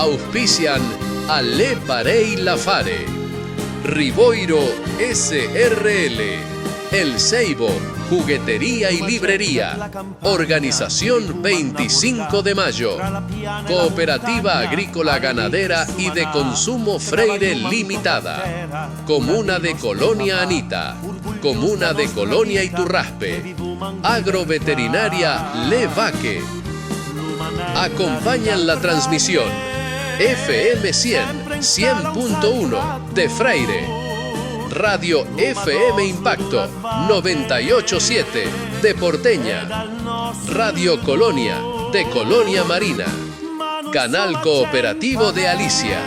Auspician a Le Parey Lafare, Riboiro SRL, El Ceibo, Juguetería y Librería, Organización 25 de Mayo, Cooperativa Agrícola Ganadera y de Consumo Freire Limitada, Comuna de Colonia Anita, Comuna de Colonia Iturraspe, Agroveterinaria Le Vaque. Acompañan la transmisión FM 100.1 de Freire, Radio FM Impacto 98.7 de Porteña, Radio Colonia de Colonia Marina, Canal Cooperativo de Alicia.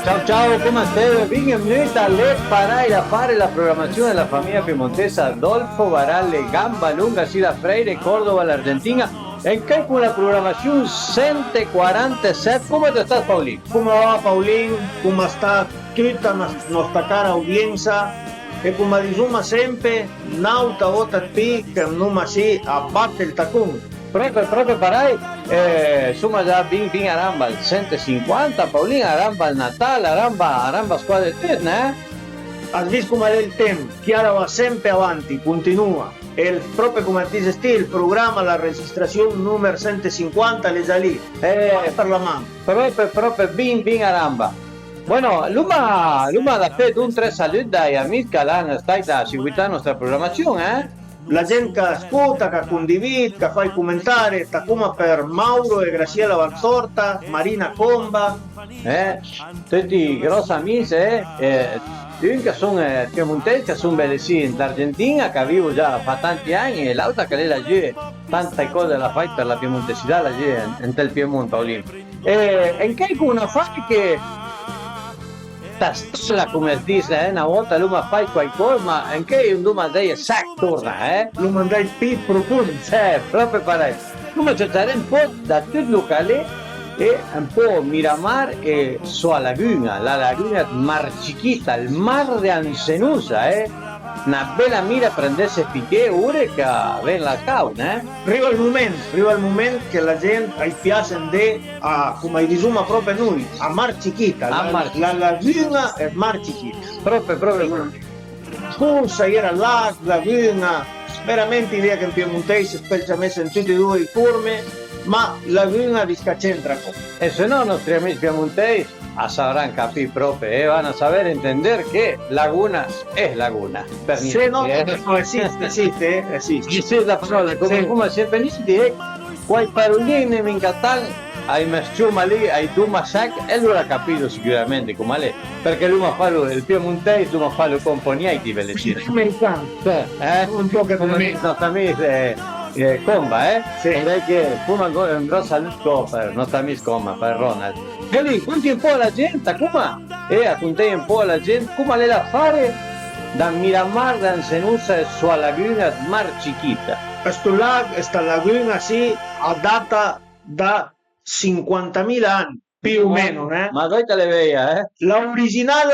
Ciao ciao, come stai? Benvenuti a Le Parey Lafare, la programación de la familia piemontesa Adolfo Barale, Gamba Lunga, Sila Freire, Córdoba, la Argentina. En que con la programación 147. ¿Cómo te estás, Paulín? ¿Cómo va, Paulín? ¿Cómo está tutta nostra cara audienza? E come diciamo sempre, nauta vota pic, numa si abbatte il tacun. Proprio Parey, insomma già bin aramba il 150, Paulín, aramba il Natal, aramba squadra eterna, Has visto come è il tempo, Chiara va sempre avanti, continua. Proprio come dice il programma, la registrazione numero 150 è già lì, per la mano. Proprio bin aramba. Bueno, Luma da fe un tre saluda e amici che hanno stato seguendo la nostra programmazione, La gente che ascolta, che condivide, che fa i commentari, come per Mauro e Graciela Valsorta, Marina Comba. Tutti grossi amici, che sono piemontesi, che sono bellissimi in Argentina, che vivo già da tanti anni, e l'altra che la gente tante cose la fa per la piemontesità, la gente in del Piemonte, Paolino. E in che una fa che tassola, come si dice, una volta lui fa qualcosa, ma anche un domani è torna, Lo mandai più profondo. Proprio Parey. Come cercare un po' da tutti i locali e un po' Miramar e sua laguna, la laguna Mar Chiquita, il mar di Ancenusa, una bella mira prendesse piché ore che ven la cauna, Arriva il momento che la gente piace andare a, come diciamo proprio noi, a Mar Chiquita, la laguna è Mar Chiquita. Proprio. Scusa, era laguna, veramente idea che in piemontese, specialmente in tutti e due i forme, ma laguna di Scacentra. E se no, i nostri amici piemontesi sabrán capire proprio, van a saber entender que laguna es laguna. Se no, esiste. Sì, la parola, come sempre dice, quai paroline in catalano, hai messo lì, hai tu masac, e lui ha capito sicuramente come è, perché lui mi fa il piemontese, lui mi fa il componiati, ve le dire. Americano. Un po' che come i nostri amici Comba, Sì. Direi che un grosso saluto per i nostri amici Comba, per Ronald. E lì, conti un po' la gente, come? Raccontai un po' la gente, come le da fare da Miramar, da Ancenusa e sua laguna Mar Chiquita. Questa laguna sì, ha data da 50.000 anni, più o meno. Ma dove te le veia, La originale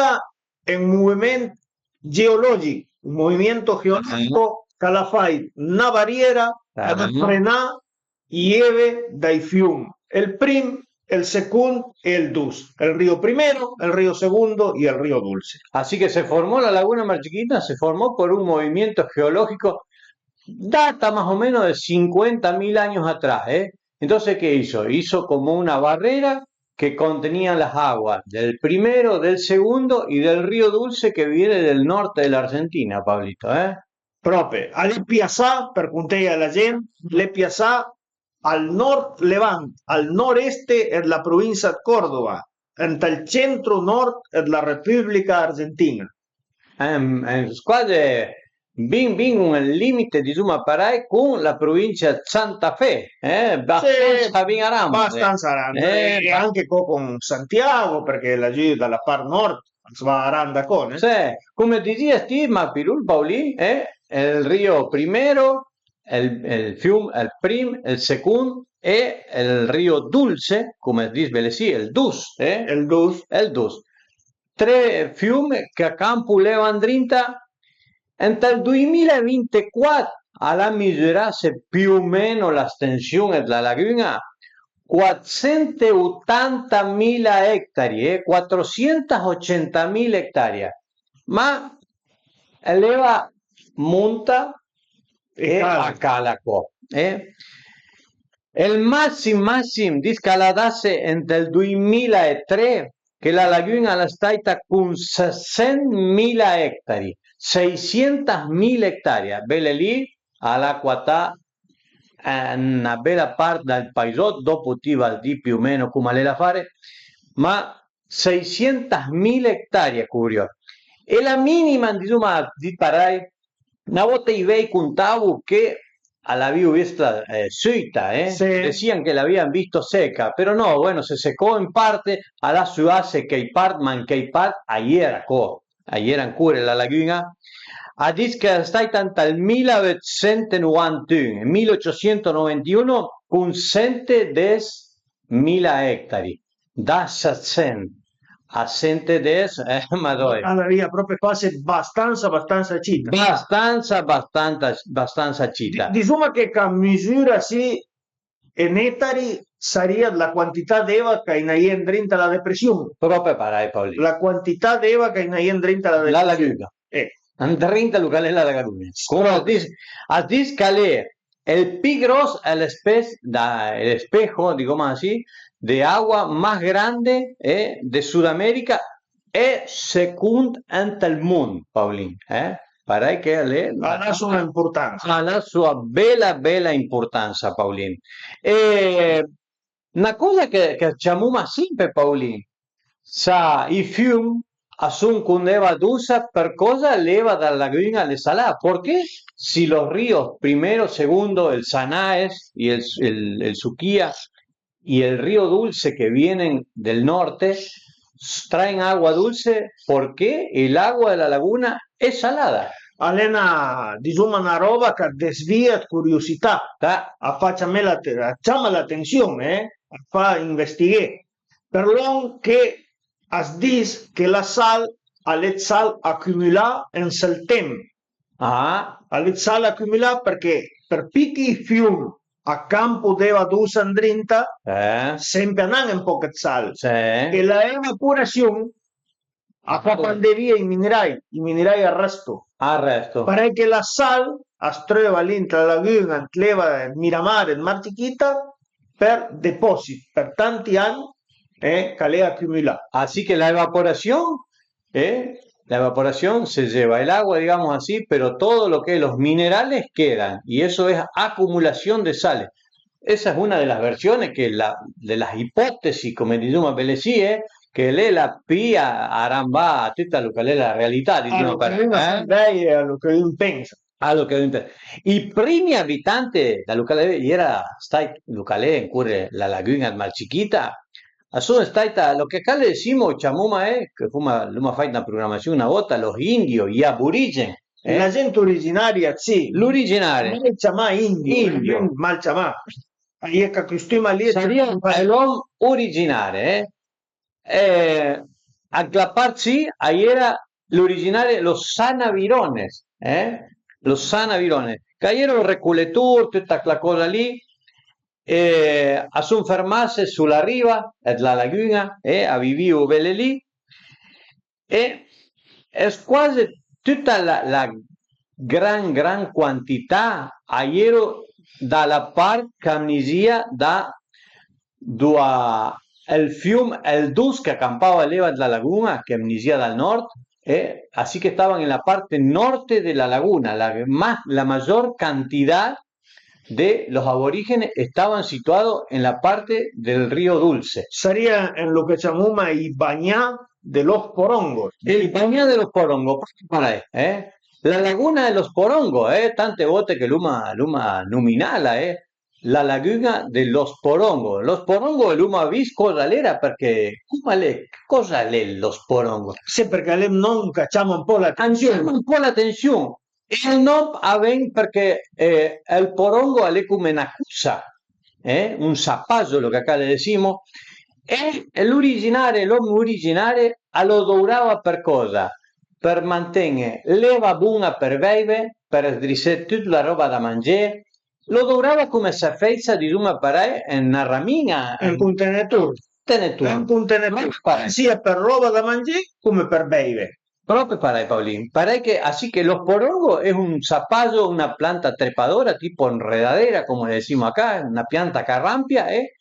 è un movimento geologico, un movimento geologico che la fai una barriera per frenare nieve dai fiumi. Il primo, el segundo y el dus. El río primero, el río segundo y el río Dulce. Así que se formó la laguna Mar Chiquita, se formó por un movimiento geológico, data más o menos de 50.000 años atrás, Entonces, ¿qué hizo? Hizo como una barrera que contenía las aguas del primero, del segundo y del río Dulce que viene del norte de la Argentina, Pablito, Proprio, alle Piazzà, per contare alla gente, le Piazzà al nord Levante, al nord-est è la provincia di Córdoba, nel centro-nord è la Repubblica Argentina. Squadre bin un limite di Suma Parey con la provincia di Santa Fe, abbastanza ben aramba. Abbastanza aranda, e anche con Santiago, perché laggiù dalla parte nord va aranda con. Sí, come diceva Steve Mapirul Paulí, el río primero, el fiume, el prim, el segundo e el río Dulce, come dice Belesì, el Dus, Il Dus. el Dus. Tre fiumi che a campo levano drinta entro il 2024 alla misurarsi più o meno la estensione della laguna 480.000 ettari, 480.000 hectare. Ma eleva monta a calaco. Il massimo di scaladasse nel 2003 che la laguna è stata con 600.000 ettari, 600.000 hectare. Belle lì all'acqua sta una bella parte del paesotto, dopo ti va di più o meno come le la fare, ma 600.000 hectare, curioso. E la minima, insomma, di parai, una volta i vei contavo che l'avevo vista suita, Sí. decían que la habían visto seca, pero no, bueno, se secó en parte, a la ciudad se que part, man que part, ayer ancora la laguna, a dis che è stata nel 1991, 1891, con 110.000 ettari, da 600 a 110, madonna. Allora, proprio fase abbastanza cita. Abbastanza cita. Insomma che a misura sì, in ettari sarebbe la quantità d'eva che in dentro la depressione. Proprio parai, Paolino. La quantità d'eva che in dentro la La depressione. laguna. Andrinta locale la laguna. Come a dis calé, el pigros el espejo, digamos así, de agua más grande de Sudamérica e segundo ante el mundo, Paulín. Para que le Ha la sua importanza. ha la sua bella importanza, Paulín. Una cosa che chiamiamo sempre, Paulín, sa i fiumi son con leva dulce, per cosa leva dalla laguna alle salada? Porque si los ríos, primero, segundo, el Sanaes y el Suquía y el río Dulce que vienen del norte, traen agua dulce, porque el agua de la laguna es salada. Alena, diciamo una roba che desvia curiosità, chiama l'attenzione, fa investigare. Per l'on che as dis che la sal alle sal accumulata in sel tempo. Alle sal accumulata perché per picchi fiumi a campo deva dulce andrinta, sempre hanno un po' di sal. E la evaporazione a fatto via i minerali arresto. Perché la sal si trova all'interno della laguna, leva Miramare, Mar Chiquita, per depositi, per tanti anni, che le accumula. Así que la evaporación se lleva el agua, digamos así, pero todo lo que es los minerales quedan, y eso es acumulación de sales. Esa es una de las versiones de las hipótesis, come diciamo Bellesi, che lei la pia aramba a tutta lo che è la realtà, diciamo, Lei è lo che uno pensa. I primi abitanti da locale era stati locale in cui la laguna Mar Chiquita sono stati lo che acá le decimos chamuma che l'uma fatto una programmazione una volta los indios, gli aborigeni. La gente originaria, sì. L'originale. Mal chiamà indio. Mal chiamà. Che costuma lì. Sarebbe l'uomo originale, aclapparsi, era l'originale, los sanavirones, los sanavirones, cayeron recoletor, tutta la cosa lì, a son fermarse sulla riva della laguna, a vivere belle lì, e è quasi tutta la gran quantità aero dalla parte camnisia da el fiume, el Dus que acampaba leva de la laguna, que amnisia del norte, así que estaban en la parte norte de la laguna, la mayor cantidad de los aborígenes estaban situados en la parte del río Dulce. Sería en lo que llamamos el bañá de los porongos. El bañá de los porongos, la laguna de los porongos, tante volte che l'uma nominala, la laguna de los porongos. Los porongos l'uma vis cosa l'era perché cosa l'è los porongos? Sì, perché non cacciamo un po' l'attenzione. Un po' l'attenzione. Il nome avviene perché il porongo è come una cusa, un zappato, lo che acá le decimos, e l'uomo originario lo dourava per cosa? Per mantenere l'eva buona per bere, per sdrissare tutta la roba da mangiare, lo dovrava come sapezza di Duma Parai e una ramina È un contenitore. È un contenitore sia per roba da mangiare come per bere. Proprio Parai, Paulín. Parai que, así que los porongos es un zapallo, una planta trepadora, tipo enredadera, como le decimos acá, una pianta carrampia, e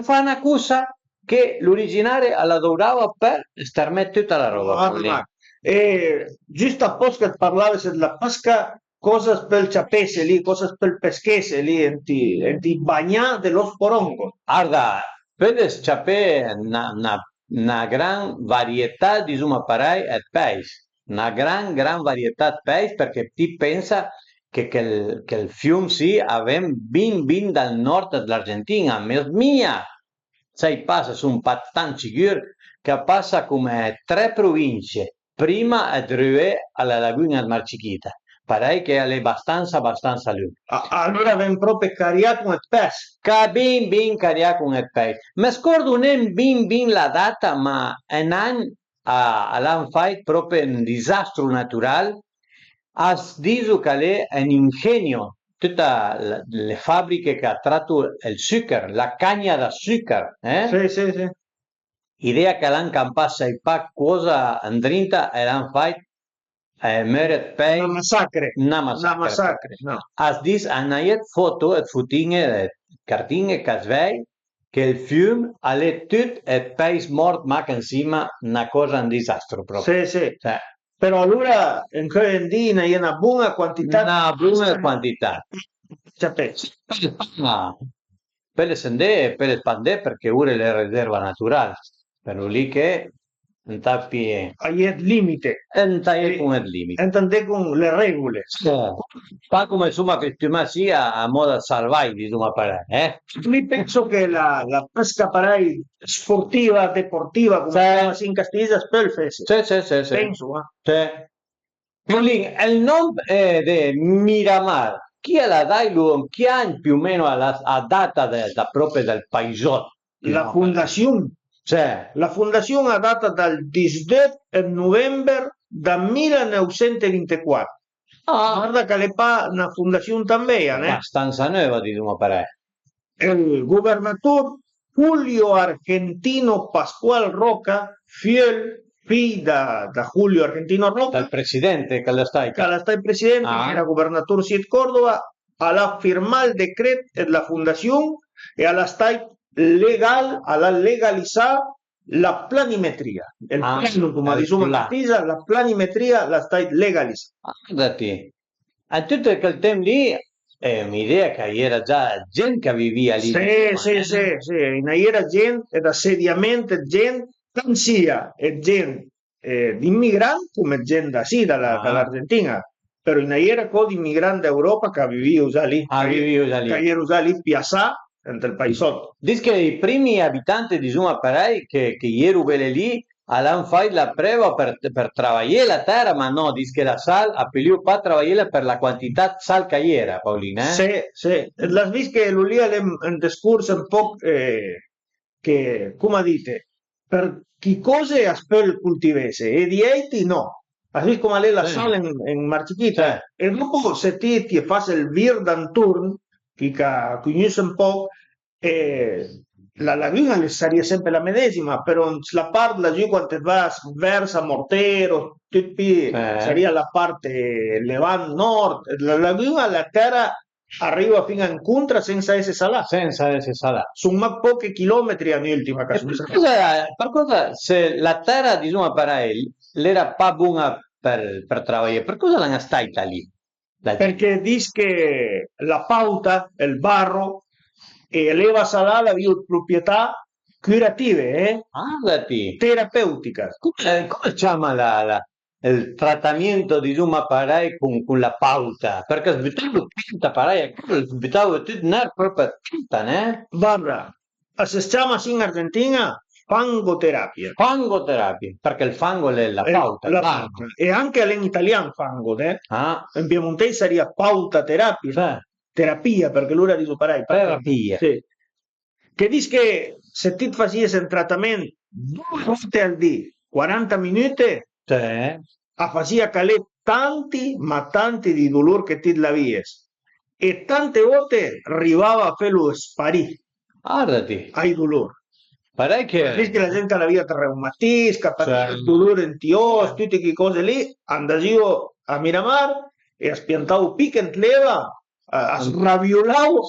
fa una cosa che l'originale alla dovrava per starmare tutta la roba. Giusto apposta che parlavi della pesca, cosa per il ciapese lì, cosa per il peschese lì, in ti bagna dello sporongo. Guarda, puedes chapé una gran varietà di Parai e peix, una gran varietà di peix perché ti pensa che il fiume sì avem bin dal nord dell'Argentina, mia, sai passa su un pattan cigur che passa come 3 province, prima a Drue alla laguna Marchiquita. Parai che è abbastanza lungo. Allora abbiamo proprio cariato un pes. Bin cariato un pes. Mi scordo non bin la data, ma un anno all'hanno fatto proprio un disastro naturale. Has diso che è un ingegno, tutte le fabbriche che ha tratto il zucchero, la cagna da zucchero. Sì. Idea che l'hanno campassa e pa cosa andrinta e l'hanno fatto una massacre. No. As dis anaiet foto et futine cartine casvei che il fiume alle tut e pais mort ma encima una cosa un disastro proprio. Sì. Però allora in Coendina è una buona quantità. Una buona quantità. Per le sende e per le spandè perché ora le riserva naturali. Per lì che non tappi il limite. Non tappi con il limite. Entende con le regole. Fa come insomma che tu sia a moda salvai di Duma Parai, Mi penso che la pesca Parai sportiva, deportiva, come si chiama in Castiglia, spelfes. Sì. Penso, il nome di Miramar, chi la dai chi ha più o meno a data proprio del paesotto? La fondazione. La fondazione ha data dal 18 novembre del 1924. Guarda che le fa una fondazione també, abbastanza nuova di Duma Parai. Il governatore Julio Argentino Pascual Roca, figlio da Julio Argentino Roca, dal presidente Calastai presidente, che era governatore di Córdoba, alla firma il decreto della fondazione e alla stai legal, alla legalizzare la planimetria. Il plano, come diciamo in Pisa, la planimetria la stai legalizzando. Guardati, a tutto quel tempo lì è un'idea che era già gente che viveva lì. Sì, era gente ed assediamente gente, sia e gente di immigranti come gente da sì, dall'Argentina, però era con di immigranti d'Europa che vivevano già lì. Che erano già lì piazzati nel paesotto. Dice che i primi abitanti di Duma Parai che erano lì hanno fatto la prova per lavorare la terra, ma no, dice che la sal ha più per lavorare per la quantità di sal che era, Paolina. Sì. La vis che lo lì è un discorso un po' che, come dite, per chi cose a spell cultivese e di eiti no. Così come lei la sal in Marchiquita. E dopo se ti fai il vir d'anturn, che conosce un po', la laguna sarebbe sempre la medesima, però la parte laggiù quando va verso Mortero, sarebbe la parte levant nord, la laguna, la terra arriva fino a incontra senza essere salata. Sono pochi chilometri all'ultima per cosa se la terra di Duma Parai era pas buona per lavorare, per cosa l'hanno stata lì? Perché dice che la pauta, il barro, eleva salata la proprietà curative, terapeutica. Come si chiama il trattamento di Duma Parai con la pauta? Perché sbitavo tutta Parai, sbitavo tutta proprio tutta, né? Guarda, si chiama in Argentina fangoterapia, perché il fango è la pauta. E anche in italiano fango, in piemontese sarebbe pauta terapia. Terapia, perché lui era di Parai. Terapia. Sì. Che dice che se ti facessi un trattamento 2 volte al giorno, 40 minuti, a faccia calare tanti di dolore che ti la vies. e tante volte arrivava a farlo sparire Guardati, ai dolori. pare Perché che... la gente aveva reumatisca, Certo. dolore in tios, tutte quelle cose lì, andavo io a Miramar e a spiantavo piccant leva, a sraviolavo,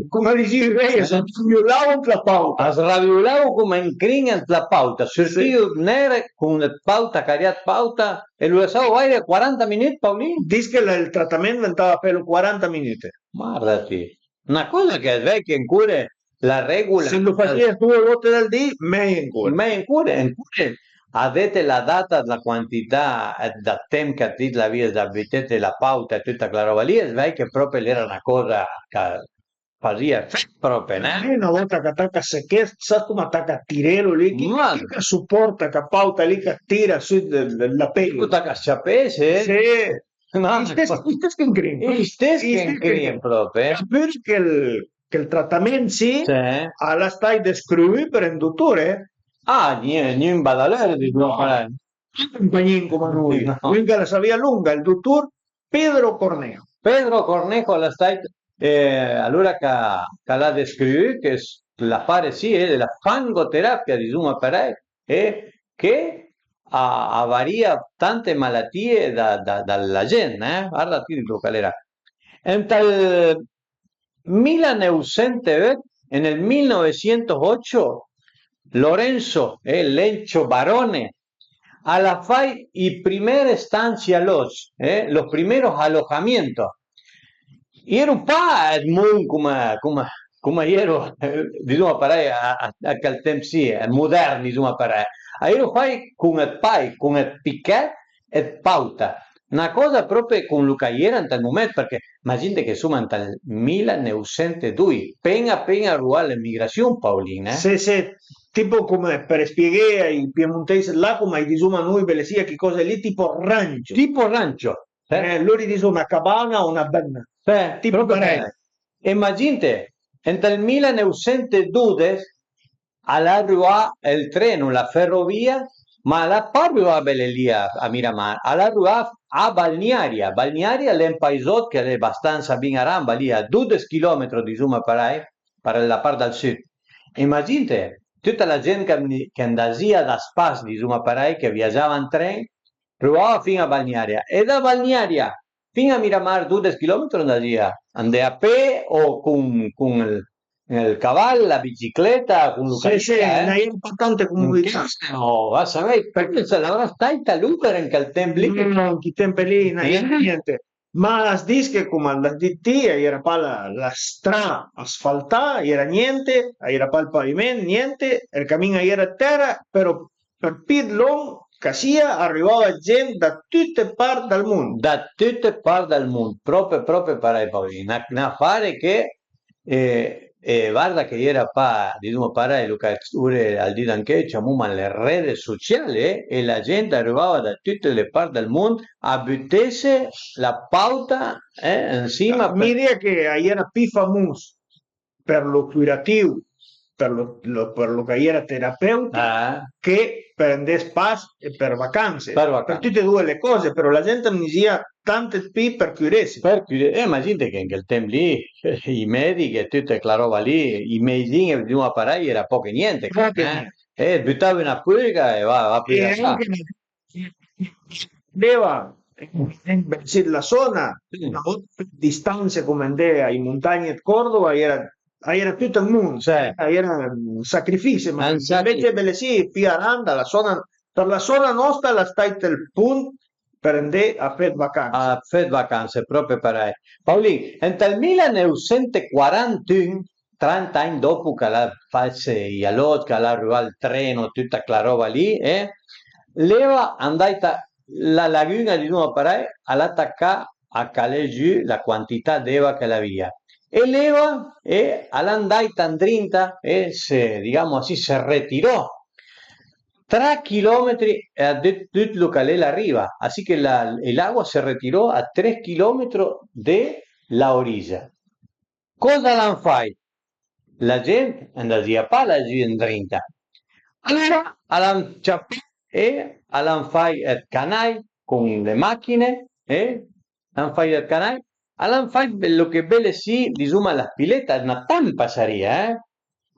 come dicevi lei, a sraviolavo la pauta. A sraviolavo come in cringa la pauta, sortio nere con la pauta, cariat pauta, e lo lasciavo aire 40 minuti, Paolino. Dice che il trattamento andava per 40 minuti. Guardati, una cosa che è vecchia in cure, la regola... Se lo faceva 2 volte al dì, meglio ancora. Ma in cure avete la data, la quantità da tempo che la via da mettete la pauta e tutta quella roba lì, e sai che proprio era una cosa che faceva proprio, né? Una volta che attacca secchezza, sa come attacca a tirello lì, chi supporta che pauta lì che tira su la pelle. Tutta che sapesse, Sì. no, Gli stessi che in green. gli stessi che in green proprio. Che il trattamento sì, alla stai descrivere per un dottore. Ah, niente in badalere di tuo fare. Compagnin come noi. Quindi la savia lunga, il dottor Pedro Cornejo. Pedro Cornejo la stai, allora che la descrive, che la fare sì, è la fangoterapia di Zuma Perez, e che varia tante malattie dalla gente, guarda ti dico qual era. En tal 1900, nel 1908, Lorenzo Lencho Barone a la FAI y primera estancia los primeros alojamientos. Y era un pa muy come ero, diciamo a quel tempo sì, moderni, diciamo ero fai con il pai, con il piquet e pauta. Una cosa proprio con lo che era in quel momento, perché immaginate che insomma nel 1902, appena arrivò l'immigrazione, Paolina. Se tipo come per spiegare ai piemontesi là come diciamo noi ve le sia che cosa lì tipo rancio. Tipo rancio. Loro dicono una cabana o una benna. Tipo immaginate, nel 1902 all'arriva il treno, la ferrovia, ma la parla lì a Miramar, all'arriva a Balnearia. Balnearia è un paesotto che è abbastanza ben a ramba, lì a 12 km di Zuma per la parte del sud. Immaginate, tutta la gente che andava da Spas di Zuma che viaggiava in treno, arrivava fino a Balnearia, e da Balnearia fino a Miramar 12 km andava a pie o con il cavallo, la bicicletta, con una importante comunità. No, va a sapere, perché se l'avrà stata lunga in quel tempo lì. No, che tempo lì, niente. Ma si dice che come alla DT era la strada asfaltata, era niente, era il pavimento, niente, il cammino era a terra, però per più lungo che sia arrivava gente da tutte parti del mondo. Da tutte parti del mondo, proprio per i Paolini. Un affare che guarda che era diciamo, lo che al dito anche diciamo, le reti sociali e la gente arrivava da tutte le parti del mondo a buttarsi la pauta insieme. Mi dica che era più famoso per lo curativo, per lo che era terapeuta, che per andare spazio e per vacanze. Per tutte e due le cose, però la gente mi diceva tante più per curarsi. Immaginate che in quel tempo lì i medici e tutta quella roba lì, i medicini di un apparecchio era poco e niente. Buttavi una pulga e va a prendere. Deva la zona, una distanza come andare ai montagne di Cordova era tutto il mondo, era un sacrificio, ma invece belle sì, più aranda, per la zona nostra la stai il punto per andare a fare vacanze. A fare vacanze, proprio per lei. Paolino, nel 1941, 30 anni dopo che la faccia gli alloggi, che arriva il treno, tutta quella roba lì, leva andata la laguna di nuovo per all'attacca a calare giù la quantità d'eva che aveva. E leva e all'andata andrinta e se, diciamo così, si ritirò 3 chilometri a tutto lo che lei arriva, así que el agua se retiró a 3 kilómetros de la orilla. Cosa l'han fatto? La gente andava a palla in 30. Allora, l'hanno ciappato e l'hanno fatto il canale con le macchine, l'hanno fatto il canale Alan fai lo che belle sì, insomma, la spiletta è una tampa saria,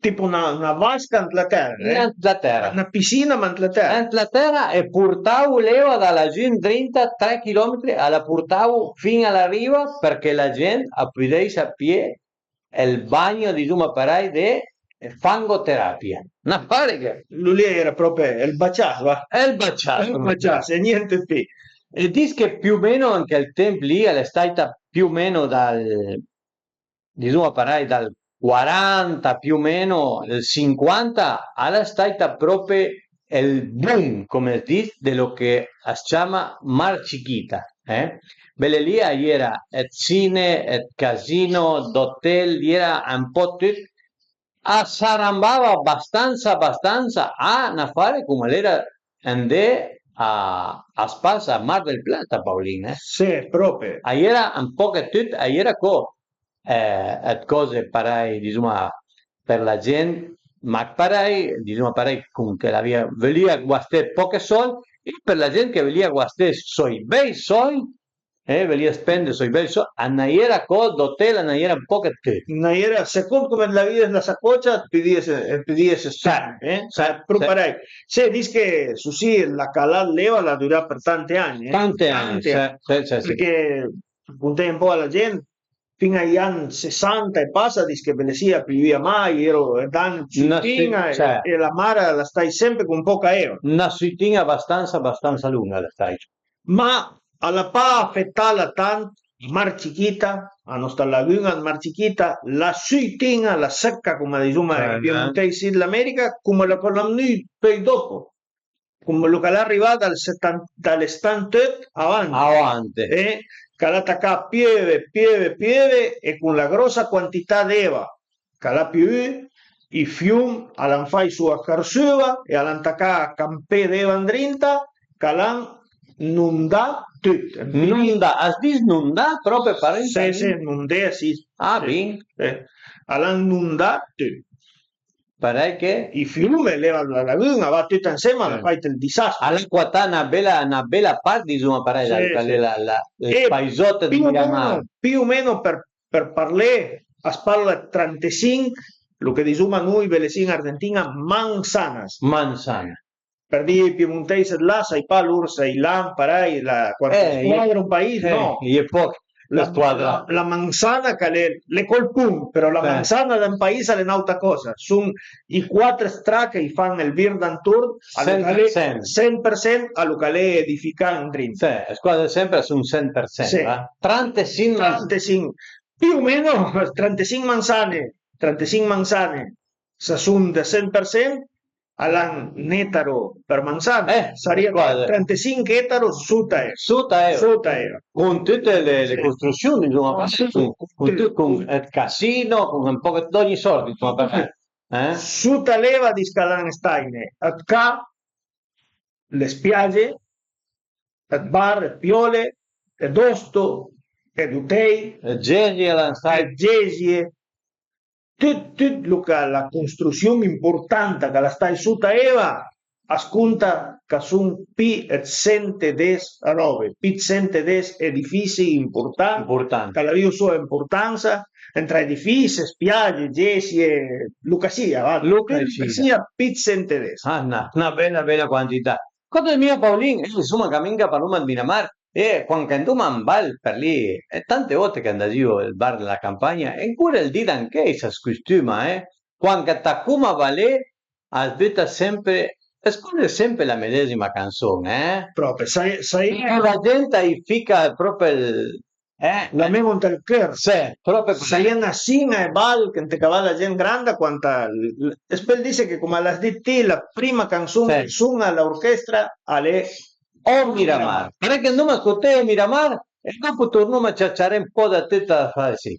Tipo una vasca in la terra, in la terra. una piscina ma in la terra. La terra e portavo leva dalla gente 33 km, alla portavo fino alla riva perché la gente appudesse a piedi il bagno di Zuma Parai di fangoterapia. Una fare che Lui lì era proprio il baciato, va? è il baciato. Il baciato, e niente più. E dice che più o meno anche il tempo lì è stata più o meno diciamo parlare dal 40 più o meno il 50 è stata proprio il boom, come si dice, dello che si chiama Mar Chiquita. Belle lì era il cine, il casino, l'hotel, era un po' tutto. Sarambava abbastanza a una fare come l'era andare a Spasa a Mar del Plata, Paolina. Sì, proprio. Era un po' che tutto, era cose parai, diciamo, per la gente, ma parai, diciamo, parai comunque la via, venia guastare poche soldi, e per la gente che venia guastare sui bei soldi, venia spendere sui bei soldi, era cosa d'hotel, era un po' che tutto. Era, secondo come la vida en la sacocha, pidiese proprio parai. Se dice che su sì, la calà leva la dura per tanti anni. Tanti anni, sì. Perché un tempo alla gente, fino agli anni 60 e passa, dice che ve ne sia più via mai, ero dan cittadina e la mare la stai sempre con poca euro. Una suitina abbastanza lunga la stai. Ma alla pa affettata tanto, Mar Chiquita, a nostra laguna Mar Chiquita, la suitina, la secca, come diciamo in Piemontese dell'America, come la colonna poi dopo. Come lo che è arrivato dalle 78 avanti. Che l'ha attaccato pieve e con la grossa quantità d'eva che l'ha più i fiumi l'hanno fatto su a Carsuva e l'hanno attaccato campè d'eva in drinta che l'hanno inondato tutto. Has dit inondato proprio per sì, inondato, sì. Ah, bene. L'hanno inondato tutto. Pare che i fiumi levano la laguna, va tutto insieme, hanno fatto il disastro. All'acqua una bella parte, insomma, pare il paesotto di Miramar. Più o meno per parlare, a spalla 35, lo che diciamo noi, in Argentina, manzanas. Per dire i piemontesi là, sai pa loro, sai là, parai, quando squadra un paese, no. E poi la squadra. La manzana che le colpun, però la manzana del paese è un'altra cosa. Sono i 4 strati che fanno il Virdan Tour 100% a locale edificare in drinta. Sì, squadra sempre su un 100%. Sì. 35 più o meno 35 manzane se sono del 100%. All'an netaro per manzana sarebbe 35 ettari sotto euro. Con tutte le costruzioni, insomma, con il casino, con un po' di ogni sorta, insomma, sotto leva di Scalanstein, qua le spiagge, il bar, piole, ed osto, ed utei, gesie, tutto la costruzione importante che la stai sotto Eva ascolta che sono più di 110 robe, più di 110 edifici importanti che la sua importanza tra edifici, spiagge, gesie, Lucasia più di 110. Una bella quantità. Quando mia Paolin, insomma, cammina per Roma di Miramar, e quando andiamo a un bar per lì, e tante volte che andavo io al bar della campagna, e pure il dito anche questa costuma, quando Takuma va lì, aspetta sempre, ascolta sempre la medesima canzone, proprio, sai la gente fica proprio la me monta il cœur, proprio sai una sina e bal che te cava la gente grande quanto spel dice che come la DT la prima canzone che suona all'orchestra alle Miramar. Perché andiamo a ascoltare Miramar e dopo torniamo a ciacciare un po' da tutta la fase sì.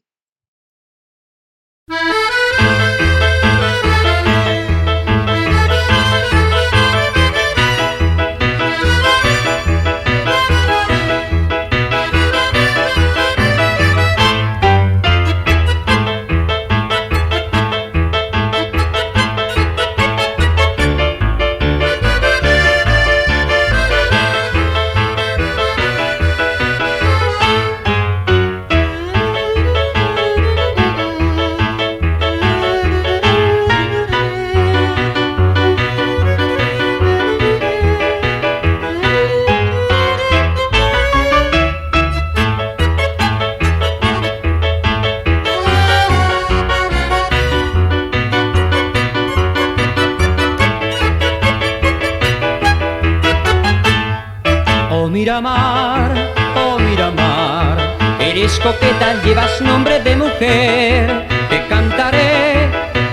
coqueta llevas nombre de mujer. Te cantaré,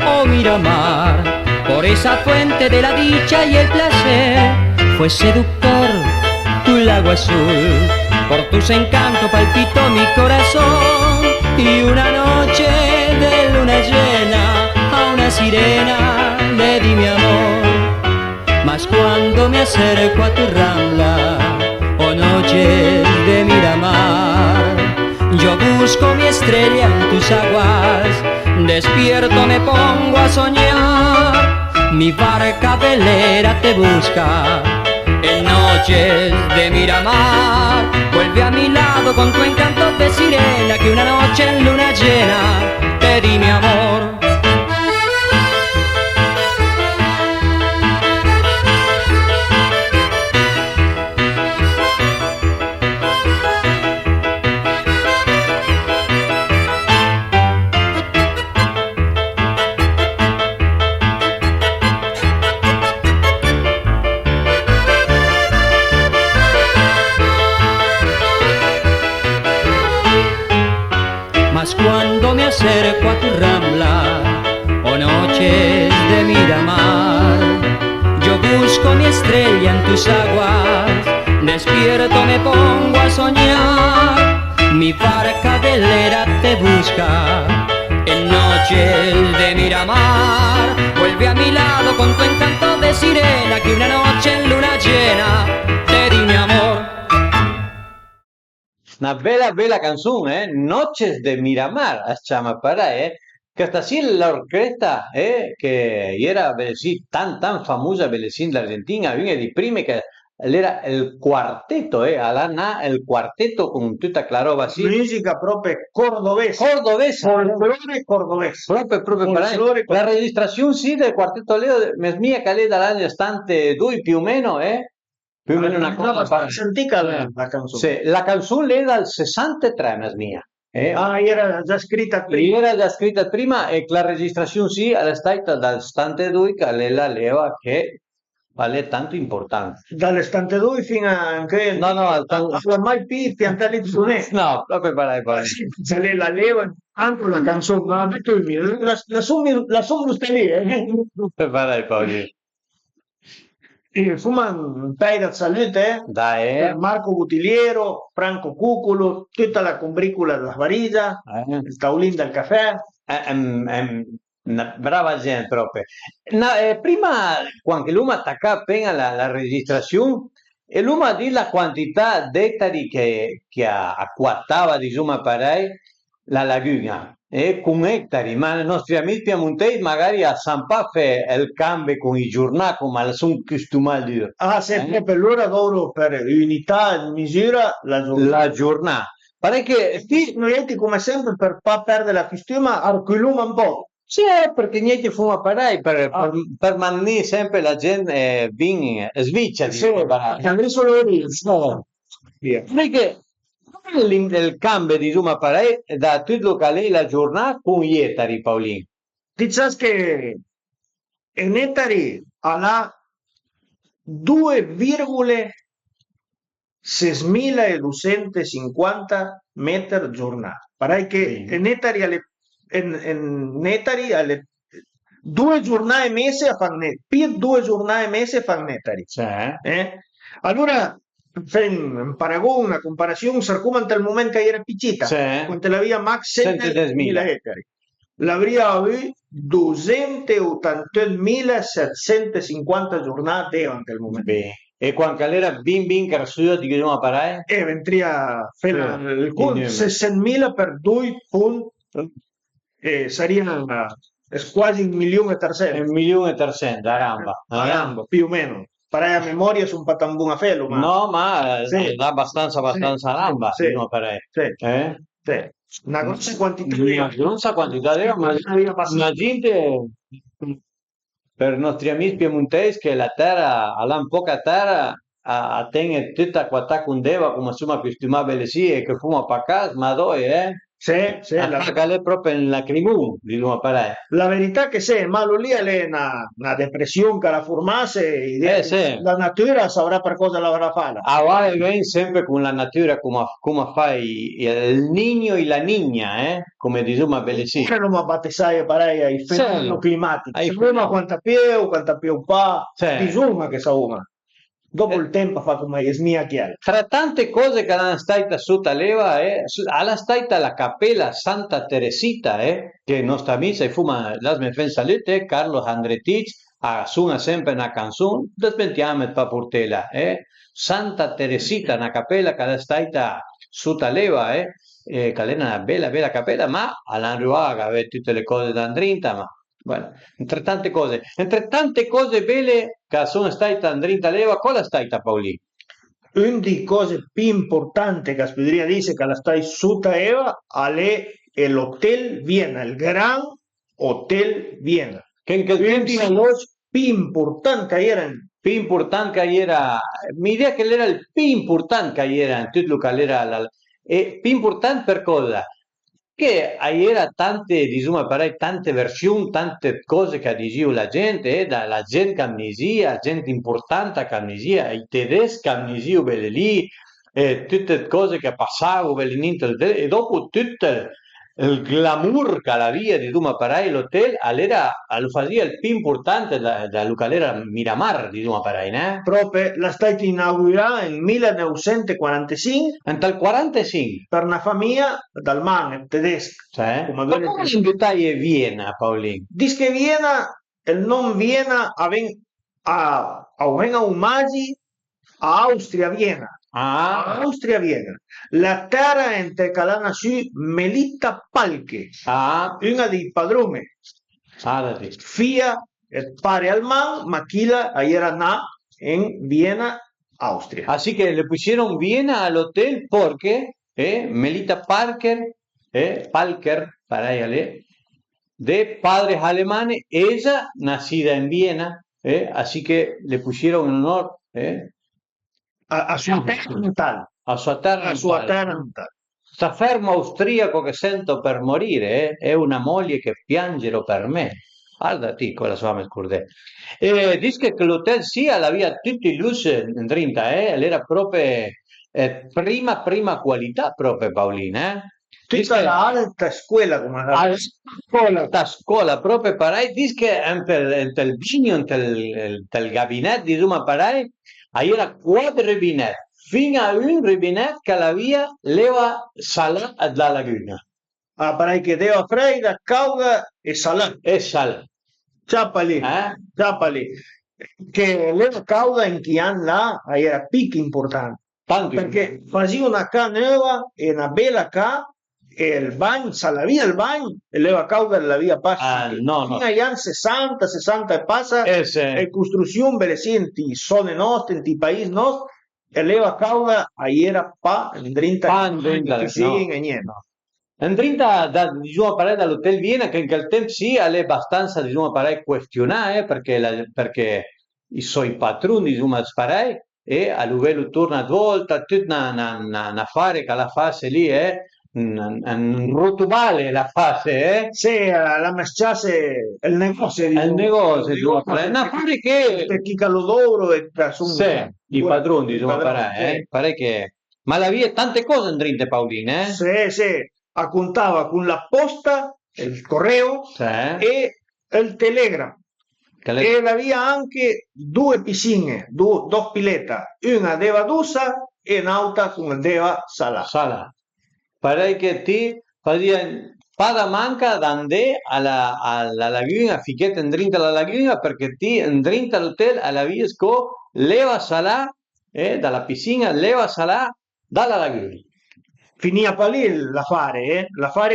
oh Miramar, por esa fuente de la dicha y el placer. Fue seductor tu lago azul, por tus encantos palpitó mi corazón. Y una noche de luna llena a una sirena le di mi amor. Mas cuando me acerco a tu rambla, oh noches de Miramar, yo busco mi estrella en tus aguas, despierto me pongo a soñar. Mi barca velera te busca en noches de Miramar. Vuelve a mi lado con tu encanto de sirena, que una noche en luna llena te di mi amor. Cuando me acerco a tu rambla, oh noches de Miramar, yo busco mi estrella en tus aguas, despierto me pongo a soñar. Mi barca velera te busca en noches de Miramar. Vuelve a mi lado con tu encanto de sirena, que una noche en luna llena te di mi amor. Una bella canzone, Noches de Miramar, a chiama para, che sta sì l'orchestra, che era sì, tan famosa sì, in Argentina, una di prime che era il quartetto, il quartetto con tutta la roba sì. Musica proprio cordobesa. Folklore cordobese. Proprio per la registrazione sì del quartetto Leo, mia che lei dall'anno 72 più o meno, più o meno una cosa antica la canzone. Sì, la canzone è dal 63, mia. Era già scritta prima. Era già scritta prima e la registrazione sì è stata dal 72 che lei la leva che vale tanto importante. Dal 72 fino a anche no, mai più piantare zone. No, proprio per se lei la leva anche la canzone, ma ha detto il mio, la sono lì. Per poi. Fuman tai da salute, Dai, Marco Butiliero, Franco Cuculo, tutta la combricula della Varisa, il taulin del caffè. Una brava gente proprio. Prima, quando l'uomo attacca appena la registrazione, e l'uomo di la quantità di ettari che acquattava, diciamo, la laguna. Con ettari, ma i nostri amici piemontesi magari a San Paffe il cambio con i giornali, ma sono costumati. Sempre per loro loro per unità di misura La giornata. Pare che noi come sempre per non perdere la costuma arculuma un po'. Sì, perché niente fuma parai per mantenere sempre la gente ben sviccia di adesso lo dico. Perché il cambio di Zuma Parai da tutto che la giornata con gli ettari, Paolino. Diciamo che in ettari ha 2,6250 metri giornata. Pare che in ettari alle 2 giornate mese a fare nettari, più 2 giornate mese a fare nettari. Allora in paragone, una comparazione, sarcumante al momento che era piccita, quando la via max 7.000 ettari, l'avrebbe avuto 288.750 giornate anche al momento. E quando era bin cresciuto di che parai? Ventria il 60.000 per 2 punti, sarebbe quasi 1.300.000. 1.300.000, aramba, più o meno. Parei a memoria su un patambun a felo, ma... No, ma è abbastanza ramba, no, parei. Una grossa quantità. Una grossa quantità, ma la gente, per i nostri amici piemontesi, che la terra, ha poca terra, tiene tutta questa condeva, come insomma, costumabile sì, e che fuma per casa, ma dove, Sì, Che è proprio nella cribù, di Duma Parai. la verità che se malo lì è una depressione che la formasse, Sì. la natura saprà per cosa l'avrà fatta. Ah, va e viene sempre con la natura come fa il nino e la nigna, come diciamo a Bellesì. Che non mi battesai parei ai Sì. fenomeni climatici. Ai Sapeva quanta più pa, Sì. bisogna che sa una. Dopo il tempo fa come è smia chiara. Tra tante cose che hanno stato sotto leva, alla stata la cappella Santa Teresita, che nostra missa e fuma la smenfenza lette, Carlo Andretic, suona sempre una canzone, desmentiamo per portela, Santa Teresita, una cappella che è stata sotto leva, che è una bella cappella, ma all'Anruaga aveva tutte le cose da andrinta, ma bueno, entre tante cose belle che sono state andrite a leva, qual è stata Paolì? Una delle cose più importanti che Spedria dice che la stai sotto Eva è l'Hotel Vienna, il Gran Hotel Vienna. Che in quel Una tempo delle cose più importanti che era più importante che era, mi idea che era il più importante che era in tutto che era, e più importante per cosa? Che era tante, diciamo, tante versioni, tante cose che diceva la gente, la gente che amnesia, gente importante che amnesia, i tedeschi che amnesia belle lì, tutte cose che passavano belle lì, e dopo tutto il glamour che aveva di Duma Parai l'hotel, lo faceva il più importante da lo che era Miramar di Duma Parai, né? proprio la stata inaugurata nel 1945 Nel 45. per una famiglia d'Alman tedesca. Cioè, Come ma come in dettaglio Vienna, Paolino? Dice che Vienna, il nome Vienna a omaggi a Austria Vienna. Austria Vienna. La terra entre calana su Melita Palke, una dei padroni. Fia pare Alman, ma Kila era na en Viena, Austria. Así que le pusieron Viena al hotel porque Melita Palker, para ella, de padres alemanes, ella nacida en Viena, así que le pusieron en honor a sua terra natale. a sua terra natale. Sta fermo austriaco che sento per morire, è una moglie che piangero per me. Guardati con la sua scurdè. Dice che l'hotel sia la via tutti i luce in 30, era proprio prima qualità proprio Paolina. Tutta la alta scuola come alta scuola proprio parai, dice che nel vigno, nel gabinetto di Duma Parai, era 4 rubinetti, fino a un rubinetto che la via leva salà dalla laguna. Parai che deva freida, cauda e salà. E salà. Ciappali, che leva cauda in chi anni là era picco importante. Perché faceva una ca nuova e una bella ca e il bagno, la via il bagno e leva cauda la via passa. No. Fino agli anni 60 e passa e costruzione belle senti zone nostre, in paesi nostri e leva cauda era pa in 30 e niente. Andrinta diciamo parlare dall'hotel Viena che in quel tempo sì è abbastanza diciamo parlare questionare perché i suoi patroni diciamo parlare e a livello torna a volta tutta una affare che la fase lì è un rotubale la fase sì la mesciasse il negozio diciamo parlare un affare che per chi calodoro e sì i padroni diciamo parlare pare che ma la via tante cose andrinte Paolina sì contava con la posta, il correo e il telegram. E aveva anche 2 piscine, 2 pilette, una deva dusa e un'altra con deva sala. Pare che ti pada manca d'andare alla laguna, ficchetta indrinta alla laguna perché ti indrinta all'hotel alla viesco leva salà dalla piscina, leva salà dalla laguna. Finiva pa lì l'affare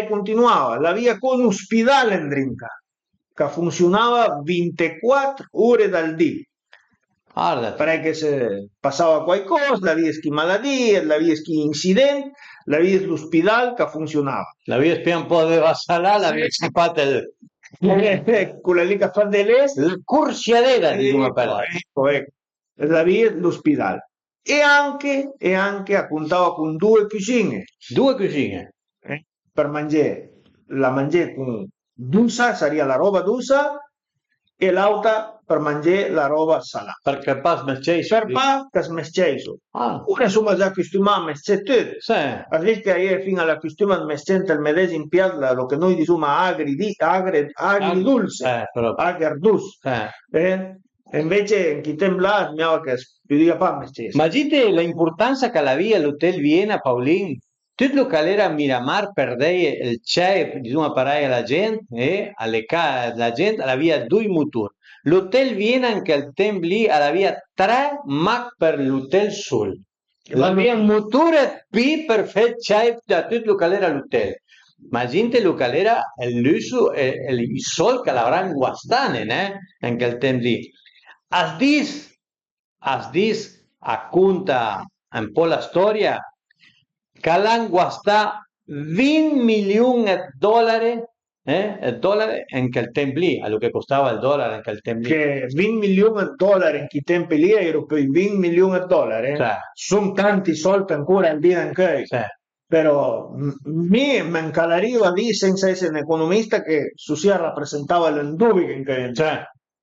continuava, la via con un ospedale in drinka, che funzionava 24 ore dal dì. Perché se passava qualcosa, la via schi malattie, la via schi incidenti, la via l'ospedale che funzionava. La via un po' della salà, la via scappata quella lì che fa dell'est, la corsiadera di una ecco, la via l'ospedale. E anche contava con 2 cucine. 2 cucine? per mangiare, la mangiare con d'usa, sarebbe la roba d'usa, e l'altra per mangiare la roba salata. Perché pas mesceis. Per pa che smesceso. Ah, Ora insomma già costumato a mescere tutto. sì. Arriva che io fino alla costuma mescente il medesimo piatto, lo che noi diciamo agri dulce, Però. agardus. E invece in chi tembla mi ha che più pa mescere. Ma dite l'importanza che aveva l'hotel Viena, Paulin? Tutto lo che era a Miramar perdeva il chef, diciamo, parlare alla gente, la gente aveva due motori. L'hotel Viena in quel tempo lì aveva 3 Mac per l'hotel Sol. Aveva un motore P per fare chef da tutto lo che era l'hotel. Ma gente lo che era il lusso e il sol che l'avranno guastane, in quel tempo lì. As dis racconta un po' la storia che l'hanno guastato 20 milioni di dollari, in quel tempo lì, a lo che costava il dollaro in quel tempo lì. Che 20 milioni di dollari in quei tempi lì, europei, 20 milioni di dollari, sono tanti soldi ancora al dire anche. Però mi mancava lì senza essere un economista che su sia rappresentava l'indubio in che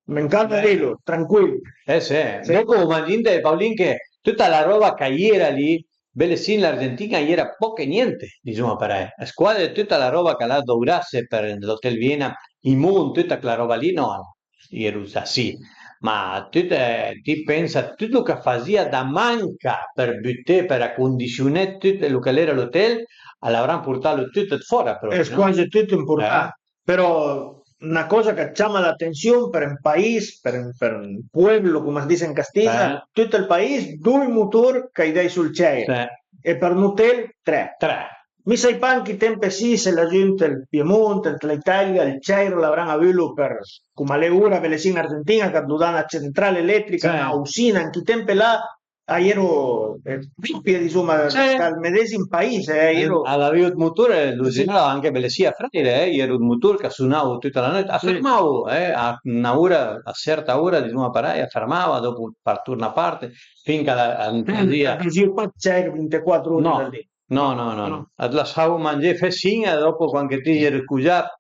mi encanta dirlo, tranquillo. Sì. Dopo immaginate Paolin che tutta la roba che era lì, belle sì, l'Argentina era poco e niente, diciamo per lei. La squadra tutta la roba che la dovrase per l'Hotel Viena, i Moon, tutta quella roba lì, no, era sì. Ma ti pensa, tutto che faceva da manca per buttare, per accondizionare tutto lo che era l'hotel, l'avranno portato tutto fuori. È quasi tutto importante. Però una cosa che chiama l'attenzione per un paese, per un pueblo, come si dice in Castiglia, tutto il paese, 2 motori che dai sul cielo. E per un hotel 3. Mi sai anche i tempi sì, se la gente, il Piemonte, l'Italia, il cielo l'avranno avuto per, come le ore, ve le in Argentina, che hanno una centrale elettrica, una usina, in quei tempi là, ero pippia, insomma, dal medesimo paese. Avevo il motore, lo girava anche per le sia fratelli, ero un motore che suonava tutta la notte, fermavo a una ora, a certa ora, diciamo, fermava, dopo partire una parte, finché la c'era 24 ore da lì. No. Lasciavo mangiare fessina e dopo quando ti eri scusato,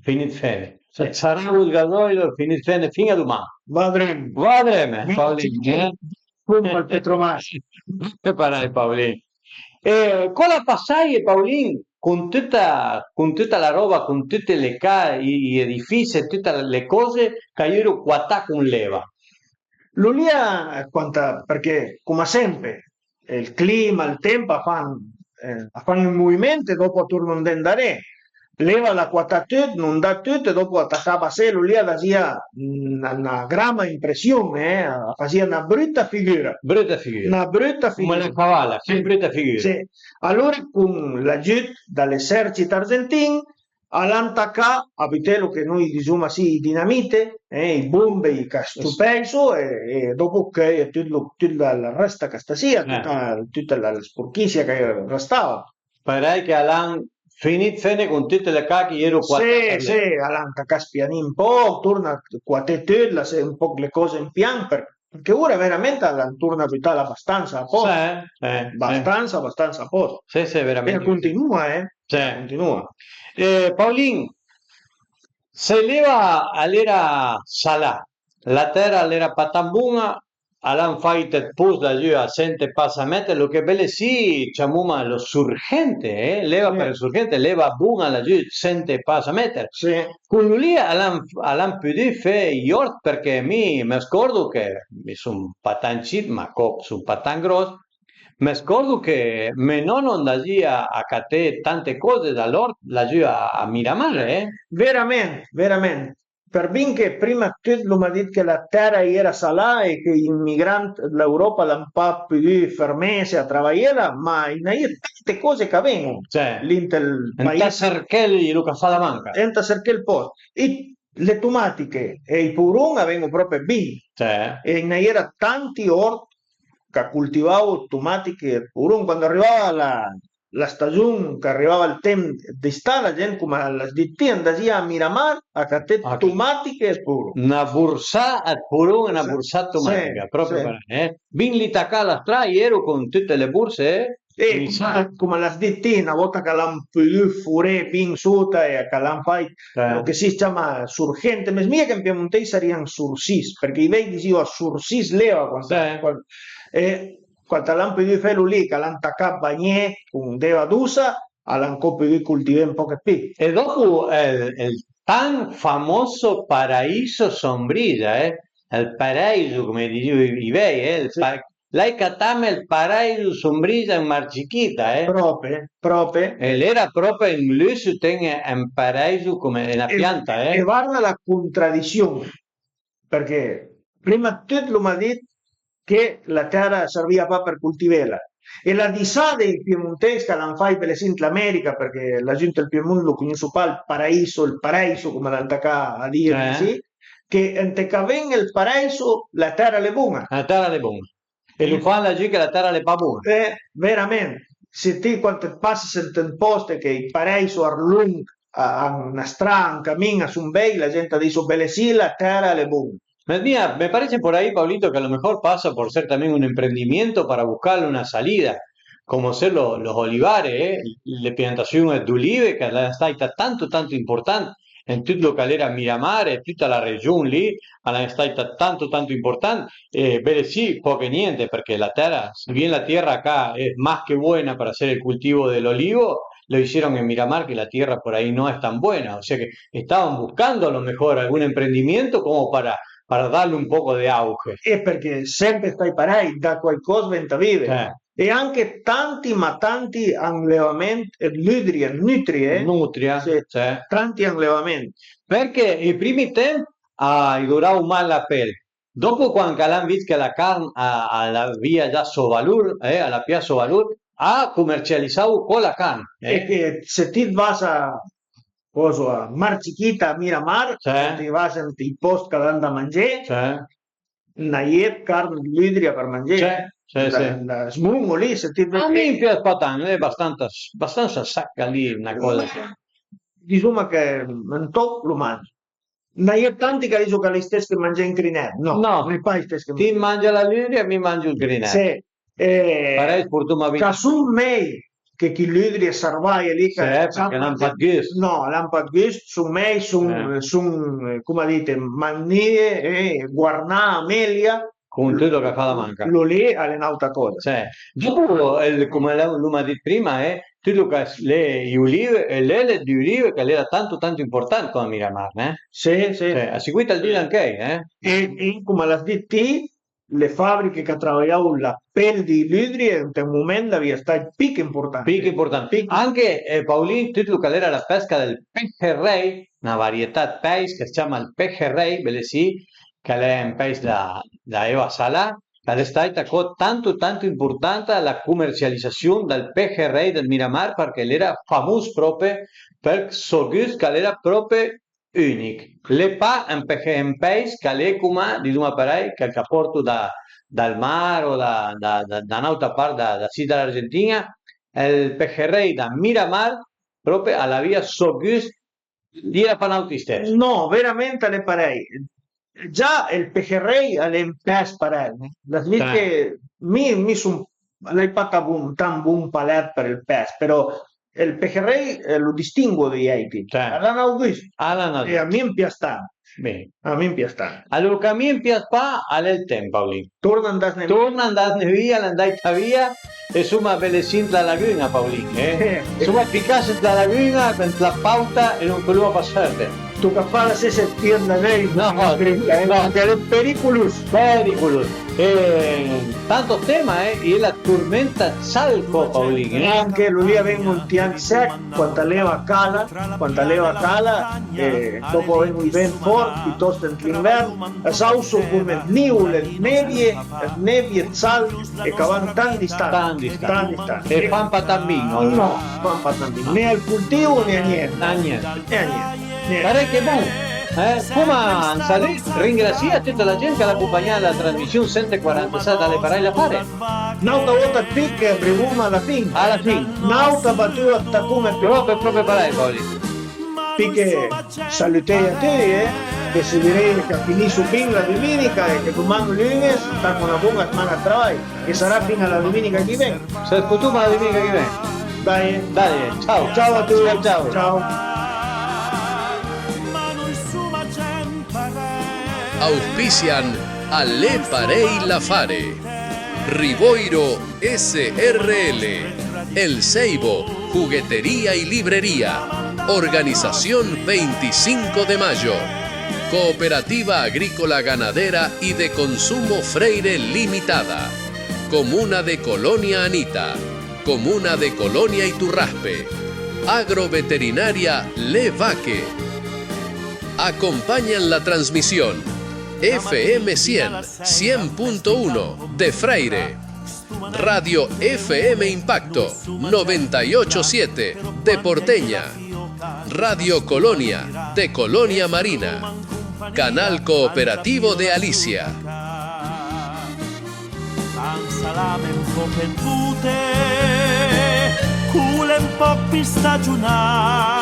finito bene. Sarà il gasolio, finito bene, fino a domani. Vadremo, Paolino. Come al Petromassi. Che parlare, Paolino. Cosa passai, Paolino, con tutta la roba, con tutte le case, gli edifici, tutte le cose che io ero qua con leva? L'Ulia, perché come sempre, il clima, il tempo fanno il movimento e dopo tornano a andare. Leva la quatatut, non dà tutto, e dopo attaccava a sé, lì faceva una grande impressione, faceva una brutta figura. Una brutta figura. Come la cavala, sì, brutta figura. Sì. Allora con l'aiuto dall'esercito argentino, all'antacà, abitello che noi diciamo sì, i dinamite, i bombe, i castupeso, e dopo che tutto il resto che stasera, tutta la sporchizia che restava. Pare che all'anno finito con tutte le cacche ero qua. Sì, all'anca caspiani un po', torna qua te un po' le cose in pian, perché ora veramente torna a vitale abbastanza a posto. Abbastanza a posto. Sì, veramente. E continua, continua. Paolin, se leva all'era salà, la terra all'era patambuna, all'han fatto post da giù a sente passamento, lo che belle sì, diciamo, lo surgente, leva per il surgente, leva buona la giù, sente passamento. Sì. Con lui all'han potuto fare gli orti, perché mi scordo che mi sono patancito, ma sono patan grosso, mi scordo che mio nonno andava a catare tante cose dall'orto laggiù a Miramar, Veramente. Per ben che prima tutto mi ha detto che la terra era salata e che i migranti dell'Europa l'hanno pas più fermarsi a lavorare, ma in tante cose che avvengono il paese. Cercare lo che fa la manca. Entra cercare il posto. E le tomatiche e i purun avvengono proprio bene. E in era tanti orti che coltivavo tomatiche e purun. Quando arrivava la stagione, che arrivava il tempo d'estate, la gente come la ditti andava a Miramar a catare tomatiche e purun. Una borsa a purun e una borsa tomatica, proprio per me. Ben lì tacca la strada, ero con tutte le borse, Come las ditti, una volta che l'hanno più fure pinsuta e che l'hanno fatto lo che si chiama surgente, ma mia che in piemontese sarebbero sursis, perché i vecchi dicevano sursis leva quando l'hanno più fello lì, che l'hanno attaccato bagnè con deva d'usa, l'hanno più coltivato un po' più. E dopo il tan famoso paraíso sombrilla, il paraíso, come dicevo i vecchi, lei catame il paraíso sombrilla in Mar Chiquita, Proprio. Era proprio in inglese, tiene un paraíso come una pianta, E guarda la contraddizione, perché prima tutto lo mi ha detto che la terra serviva per coltivarla. E la disà dei piemontesi che l'hanno fatto per esempio l'America, perché la gente del Piemonte lo conosce il paraíso, come l'hanno a dire, sì, che ente che venga il paraíso, la terra è buona. La terra è buona. E lo fanno la gente che la terra è pa buona. Veramente. Se ti quando passi in posti che il paraíso è lungo, a una strada, un cammino, su un bay, la gente dice, belle sì, la terra è buona. Me parece por ahí, Pablito, que a lo mejor pasa por ser también un emprendimiento para buscarle una salida, como ser los olivares, la plantación de olive, que está tanto importante en todo lo que era Miramar, en toda la región lì, está tanto importante, pero sí, poco niente, porque la tierra, si bien la tierra acá es más que buena para hacer el cultivo del olivo, lo hicieron en Miramar, que la tierra por ahí no es tan buena, o sea que estaban buscando a lo mejor algún emprendimiento como para darle un poco di auge. E perché sempre stai parai, da qualcosa venta vive. E anche tanti allevamenti, nutria, tanti allevamenti. Perché i primi tempi durava male la pelle. Dopo quando hanno visto che la carne alla via già Sovalur, alla Piazza Sovalur, ha commercializzato con la carne. E che se ti vas a Mar Chiquita, a Miramar, ti vas in posti che danno da mangiare, una carne di lidria per mangiare. Smungo lì, se ti a me piace patano, è abbastanza sacca lì una cosa. Diciamo che non top lo mangio. Non è tanti che dicono che le stesse che mangia in crinè. No, non è pas stesse che ti mangia la lidria e mi mangio il crinè. Sì. Farei sfortunatamente. Casum mei che chi lidria sarvaia lì che non fa gust. No, non fa gust, su mei, come dite, mannie e guarnà, amelia. Con tutto che fa la manca. Lo lì alle un'altra cosa. Dopo, come l'ho detto prima, tutto che le olive, l'ele di olive che era tanto importante come Miramar, Sì. Ha seguito il dire anche, E come l'ha detto, le fabbriche che lavoravano la pelle di lidri in un momento havia stato più importante. Anche Paolín, tutto che era la pesca del pejerrey, una varietà di pesce che si chiama il pejerrey, bene sì, che è un pesce da Eva Sala, che è stata tanto importante la commercializzazione del pejerrey del Miramar perché era famoso proprio per il suo gusto che era proprio unico. Le pa un pesce che è come, diciamo parei, che porto dal mare o da un'altra parte da città dell'Argentina, il pejerrey da Miramar proprio alla via suo gusto di era panauti stesso. No, veramente le parei. Già il pejerrey è un pesce parei. La che mi sono l'hai fatto tan buon palet per il pesce, però il pejerrey lo distingo dagli altri. All'hanno visto. E a me piace tanto. Bene. A me piace tanto. Allora, che a me piace è il tempo, Paolín. Torna andarne via, l'andata via, e insomma, belle sint la laguna, Paolín. Insomma, piccasse la laguna, per la pauta e non voleva passare. Tu che fa la stessa pierna lei? No, che è pericolus. Tanto tema e la tormenta salco, Paolín. Anche lui aveva un tian sec, quando leva cala, dopo aveva un vento forte, piuttosto l'inverno, e sauso come nuvole, nebbie, sal, e che vanno tan distanti. E fan patambino? No, fan patambino. Né al cultivo né a niente. Pare che buono. Come salì, ringrazia tutta la gente che l'ha accompagnata alla trasmissione 146 dalle parole a fare. Un'altra volta picca brevuma alla fine. Un'altra battuta come proprio parole, Paolín. Picche salutei a te, decidirei che a finire fin la domenica e che domani lunes sta con una buona settimana a travaglio e sarà fino alla domenica che viene. Se escutuma la domenica che viene. Dai, Dale, ciao. ciao a tutti. Ciao. Ciao. Auspician Ale Parei Lafare, Riboiro SRL, El Ceibo, Juguetería y Librería, Organización 25 de Mayo, Cooperativa Agrícola Ganadera y de Consumo Freire Limitada, Comuna de Colonia Anita, Comuna de Colonia Iturraspe, Agroveterinaria Le Vaque. Acompañan la transmisión FM 100.1 de Freire, Radio FM Impacto 98.7 de Porteña, Radio Colonia de Colonia Marina, Canal Cooperativo de Alicia. Salame un po' perdute, cule un po' più stagionali.